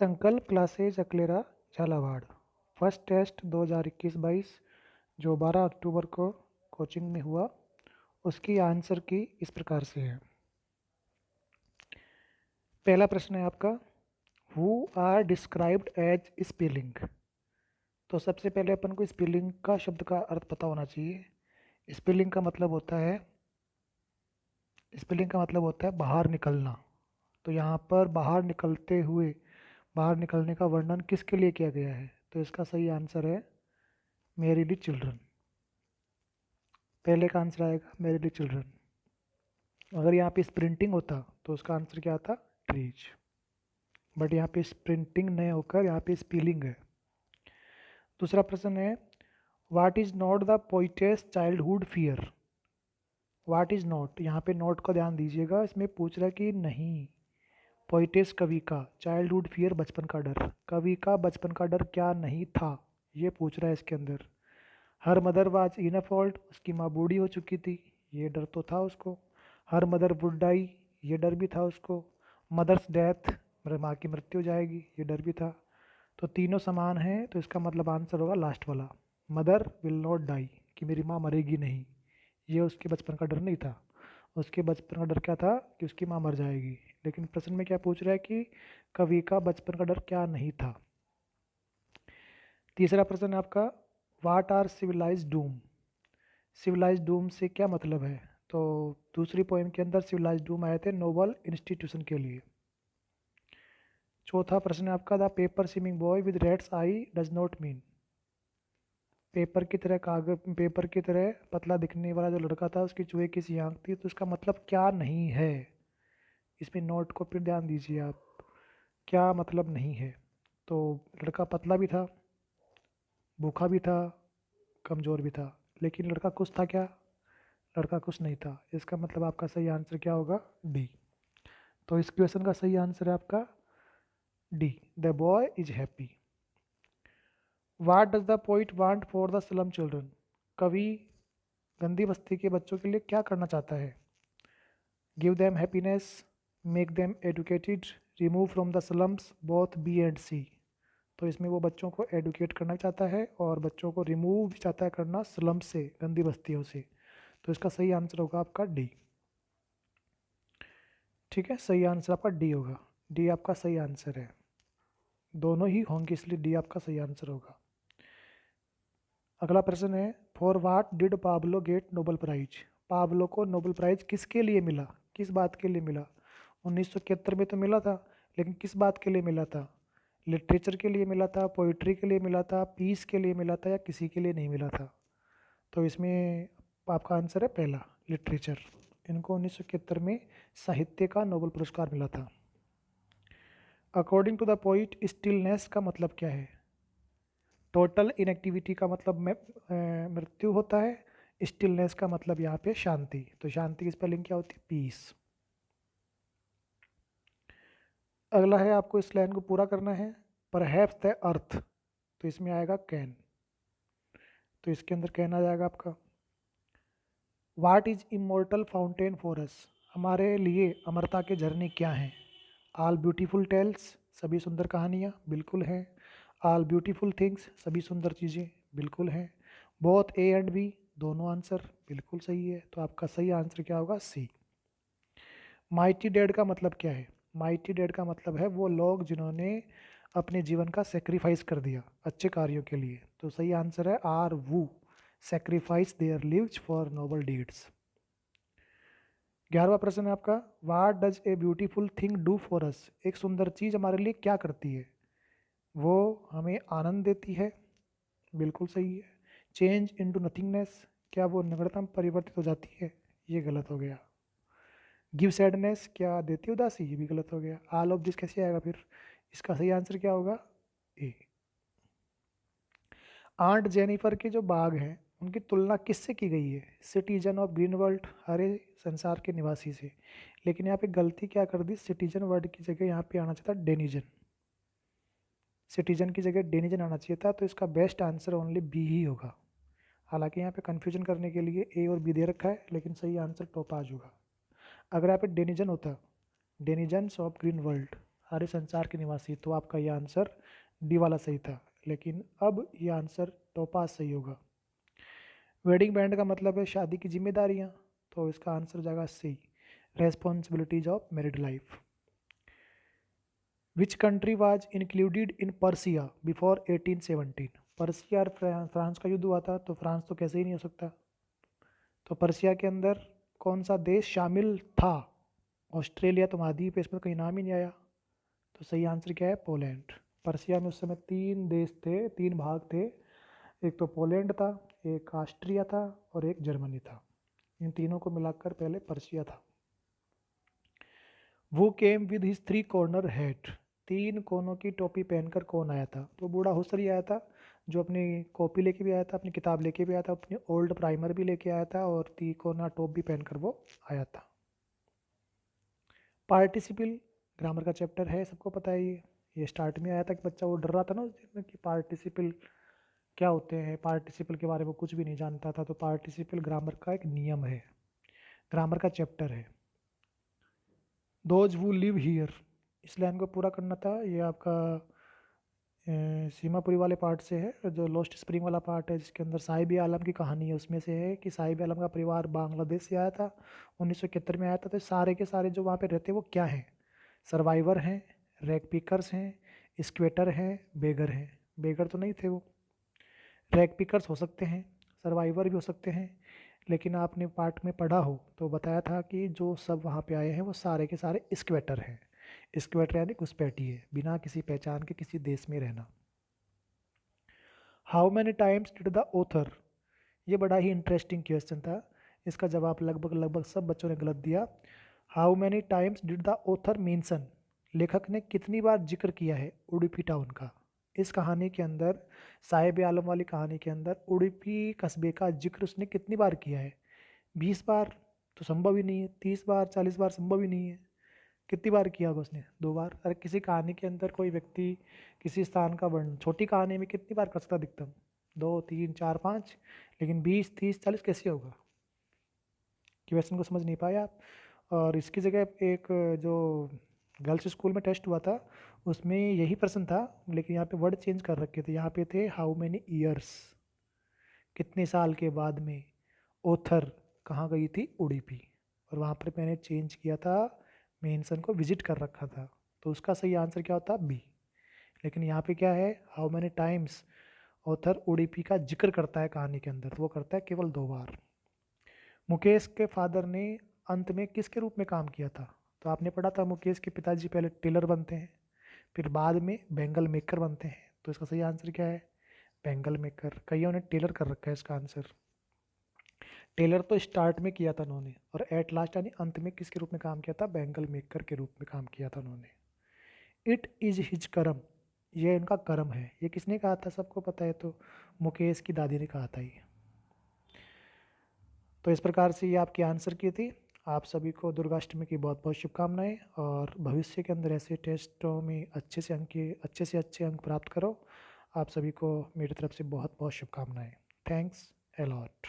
संकल्प classes Aklera Jhalawar. First test 2021-22 जो 12 अक्टूबर को कोचिंग में हुआ, उसकी आंसर की इस प्रकार से है। पहला प्रश्न है आपका, who are described as spelling. तो सबसे पहले अपन को स्पेलिंग का शब्द का अर्थ पता होना चाहिए। स्पेलिंग का मतलब होता है बाहर निकलना। तो यहाँ पर बाहर निकलते हुए, बाहर निकलने का वर्णन किसके लिए किया गया है? तो इसका सही आंसर है मेरी ली चिल्ड्रन। पहले का आंसर आएगा मेरी ली चिल्ड्रन। अगर यहाँ पे स्प्रिंटिंग होता तो उसका आंसर क्या आता? ट्रीज। बट यहाँ पे स्प्रिंटिंग नहीं होकर यहाँ पे स्पेलिंग है। दूसरा प्रश्न है, what is not the poetess childhood fear. What is not, यहाँ पे नॉट का ध्यान दीजिएगा, इसमें पूछ रहा है कि नहीं। पोइटेस कवि का, चाइल्डहुड फियर बचपन का डर, कवि का बचपन का डर क्या नहीं था, ये पूछ रहा है इसके अंदर। Her mother was in a fault, उसकी माँ बूढ़ी हो चुकी थी, ये डर तो था उसको। हर मदर वुड डाई, ये डर भी था उसको। मदर्स डेथ, मेरे माँ की मृत्यु हो जाएगी, ये डर भी था। तो तीनों समान हैं, तो इसका मतलब आंसर होगा लास्ट वाला, मदर विल नॉट डाई, कि मेरी माँ मरेगी नहीं। ये उसके बचपन का डर नहीं था। उसके बचपन का डर क्या था? कि उसकी माँ मर जाएगी। लेकिन प्रश्न में क्या पूछ रहा है कि कवि का बचपन का डर क्या नहीं था। तीसरा प्रश्न है आपका, what are civilise doom. Civilise doom से क्या मतलब है? तो दूसरी पोएम के अंदर सिविलाइज डूम आए थे नोबल इंस्टीट्यूशन के लिए। चौथा प्रश्न है आपका, the paper swimming boy with reds I does not mean. Paper की तरह पतला दिखने वाला जो लड़का था, उसकी चूहे की सी आंख थी, तो इसका मतलब क्या नहीं है? इसमें नोट को फिर ध्यान दीजिए आप, क्या मतलब नहीं है। तो लड़का पतला भी था, भूखा भी था, कमज़ोर भी था, लेकिन लड़का खुश था क्या? लड़का खुश नहीं था। इसका मतलब आपका सही आंसर क्या होगा? डी। तो इस क्वेश्चन का सही आंसर है आपका D, the boy is happy. What does the poet want for the slum children. कवि गंदी बस्ती के बच्चों के लिए क्या करना चाहता है? Give them happiness, make them educated, remove from the slums, both B and C. तो इसमें वो बच्चों को एडुकेट करना चाहता है और बच्चों को रिमूव भी चाहता है करना स्लम से, गंदी बस्तियों से। तो इसका सही आंसर होगा आपका डी। ठीक है, सही आंसर आपका डी होगा। डी आपका सही आंसर है। दोनों ही होंगे, इसलिए डी आपका सही आंसर होगा। अगला प्रश्न है, for what did Pablo get Nobel prize. Pablo को नोबल प्राइज किसके लिए मिला? किस बात के लिए मिला? 1971 में तो मिला था, लेकिन किस बात के लिए मिला था? लिटरेचर के लिए मिला था, पोइट्री के लिए मिला था, पीस के लिए मिला था, या किसी के लिए नहीं मिला था? तो इसमें आपका आंसर है पहला, लिटरेचर। इनको 1971 में साहित्य का नोबल पुरस्कार मिला था। According to the poet, stillness का मतलब क्या है? टोटल इनएक्टिविटी का मतलब मृत्यु होता है। स्टिलनेस का मतलब यहाँ पे शांति। तो शांति की स्पेलिंग क्या होती है? पीस। अगला है, आपको इस लाइन को पूरा करना है, परहैप्स द अर्थ। तो इसमें आएगा कैन। तो इसके अंदर कैन आ जाएगा आपका। What is immortal fountain for us. हमारे लिए अमरता के झरने क्या हैं? आल ब्यूटीफुल टेल्स, सभी सुंदर कहानियाँ, बिल्कुल हैं। आल ब्यूटीफुल थिंग्स, सभी सुंदर चीज़ें, बिल्कुल हैं। बोथ ए एंड बी, दोनों आंसर बिल्कुल सही है। तो आपका सही आंसर क्या होगा? सी। माइटी डेड का मतलब क्या है? माइटी डेड का मतलब है वो लोग जिन्होंने अपने जीवन का सेक्रीफाइस कर दिया अच्छे कार्यों के लिए। तो सही आंसर है आर वू, sacrifice their lives for noble deeds. 11वां प्रश्न है आपका, what does a beautiful thing do for us. एक सुंदर चीज़ हमारे लिए क्या करती है? वो हमें आनंद देती है, बिल्कुल सही है। चेंज इनटू नथिंगनेस, क्या वो नगण्यता में परिवर्तित हो जाती है? ये गलत हो गया। गिव सैडनेस, क्या देती है उदासी? ये भी गलत हो गया। ऑल ऑफ दिस कैसे आएगा फिर? इसका सही आंसर क्या होगा? ए। आंट जेनिफर के जो बाघ हैं, उनकी तुलना किससे की गई है? सिटीजन ऑफ ग्रीन वर्ल्ड, हरे संसार के निवासी से। लेकिन यहाँ पे गलती क्या कर दी, सिटीजन वर्ड की जगह यहाँ पे आना चाहिए था डेनिजन। सिटीजन की जगह डेनिजन आना चाहिए था। तो इसका बेस्ट आंसर ओनली बी ही होगा। हालांकि यहाँ पे कन्फ्यूजन करने के लिए ए और बी दे रखा है, लेकिन सही आंसर टोपाज होगा। अगर यहाँ पे डेनिजन होता, डेनिजन्स ऑफ ग्रीन वर्ल्ड, आर्य संसार के निवासी, तो आपका ये आंसर डी वाला सही था, लेकिन अब ये आंसर टोपाज सही होगा। वेडिंग बैंड का मतलब है शादी की जिम्मेदारियां, तो इसका आंसर जाएगा C, responsibilities of married life. Which country was included in Persia before 1817? Persia और फ्रांस का युद्ध हुआ था, तो फ्रांस तो कैसे ही नहीं हो सकता, तो पर्सिया के अंदर कौन सा देश शामिल था? ऑस्ट्रेलिया तो महाद्वीप है, इसमें कहीं नाम ही नहीं आया, तो सही आंसर क्या है? पोलैंड। पर्सिया में उस समय 3 देश थे, 3 भाग थे, एक तो पोलैंड था, एक ऑस्ट्रिया था और एक जर्मनी था। इन तीनों को मिलाकर पहले पर्सिया था। वो came with his 3 corner hat? 3 कोनों की टोपी पहनकर कौन आया था? तो बूढ़ा हुसरी आया था, जो अपनी कॉपी लेके भी आया था, अपनी किताब लेके भी आया था, अपनी ओल्ड प्राइमर भी लेके आया था और 3 कोना टोप भी पहनकर वो आया था। पार्टिसिपल ग्रामर का चैप्टर है, सबको पता है ये स्टार्ट में आया था कि बच्चा वो डर रहा था ना उस दिन में कि पार्टिसिपल क्या होते हैं, पार्टिसिपल के बारे में कुछ भी नहीं जानता था, तो पार्टिसिपल ग्रामर का एक नियम है, ग्रामर का चैप्टर है। दोज वू लिव हियर, इस लाइन को पूरा करना था, ये आपका सीमापुरी वाले पार्ट से है, जो लॉस्ट स्प्रिंग वाला पार्ट है जिसके अंदर साहिब आलम की कहानी है, उसमें से है कि साहिब आलम का परिवार बांग्लादेश से आया था, 1971 में आया था, तो सारे के सारे जो वहाँ पे रहते हैं वो क्या हैं? सर्वाइवर हैं, रैग पिकर्स हैं, स्क्वेटर हैं, बेगर हैं। बेगर तो नहीं थे वो, रैग पिकर्स हो सकते हैं, सर्वाइवर भी हो सकते हैं, लेकिन आपने पार्ट में पढ़ा हो तो बताया था कि जो सब वहाँ पे आए हैं वो सारे के सारे स्क्वेटर हैं। स्क्वेटर यानी घुसपैठिए, बिना किसी पहचान के किसी देश में रहना। How many times did the author, ये बड़ा ही इंटरेस्टिंग क्वेश्चन था, इसका जवाब लगभग लगभग सब बच्चों ने गलत दिया। How many times did the author mention, लेखक ने कितनी बार जिक्र किया है उडुपी टाउन का? इस कहानी के अंदर, साहिब आलम वाली कहानी के अंदर उडुपी कस्बे का जिक्र उसने कितनी बार किया है? 20 बार तो संभव ही नहीं है, 30 बार 40 बार संभव ही नहीं है, कितनी बार किया होगा उसने? 2 बार। अरे किसी कहानी के अंदर कोई व्यक्ति किसी स्थान का वर्णन छोटी कहानी में कितनी बार कर सकता अधिकतम? 2 3 4 5, लेकिन 20 30 40 कैसे होगा? क्वेश्चन को समझ नहीं पाया आप। और इसकी जगह एक जो गर्ल्स स्कूल में टेस्ट हुआ था उसमें यही प्रश्न था, लेकिन यहाँ पे वर्ड चेंज कर रखे थे, यहाँ पे थे हाउ मैनी ईयर्स, कितने साल के बाद में ओथर कहाँ गई थी? उडुपी, और वहाँ पर मैंने चेंज किया था, मेंशन को विजिट कर रखा था, तो उसका सही आंसर क्या होता? बी। लेकिन यहाँ पे क्या है? How many times author Udupi का जिक्र करता है कहानी के अंदर, तो वो करता है केवल 2 बार। मुकेश के फादर ने अंत में किसके रूप में काम किया था? तो आपने पढ़ा था मुकेश के पिताजी पहले टेलर बनते हैं, फिर बाद में बैंगल मेकर बनते हैं, तो इसका सही आंसर क्या है? Bangle maker. कईयों ने टेलर कर रखा है इसका आंसर। टेलर तो स्टार्ट में किया था उन्होंने, और एट लास्ट यानी अंत में किसके रूप में काम किया था? बैंगल मेकर के रूप में काम किया था उन्होंने। इट इज़ हिज कर्म, ये इनका कर्म है, ये किसने कहा था? सबको पता है, तो मुकेश की दादी ने कहा था ये। तो इस प्रकार से ये आपके आंसर की थी। आप सभी को दुर्गाष्टमी की बहुत बहुत शुभकामनाएं, और भविष्य के अंदर ऐसे टेस्टों में अच्छे से अच्छे अंक प्राप्त करो। आप सभी को मेरी तरफ से बहुत बहुत शुभकामनाएं। Thanks a lot.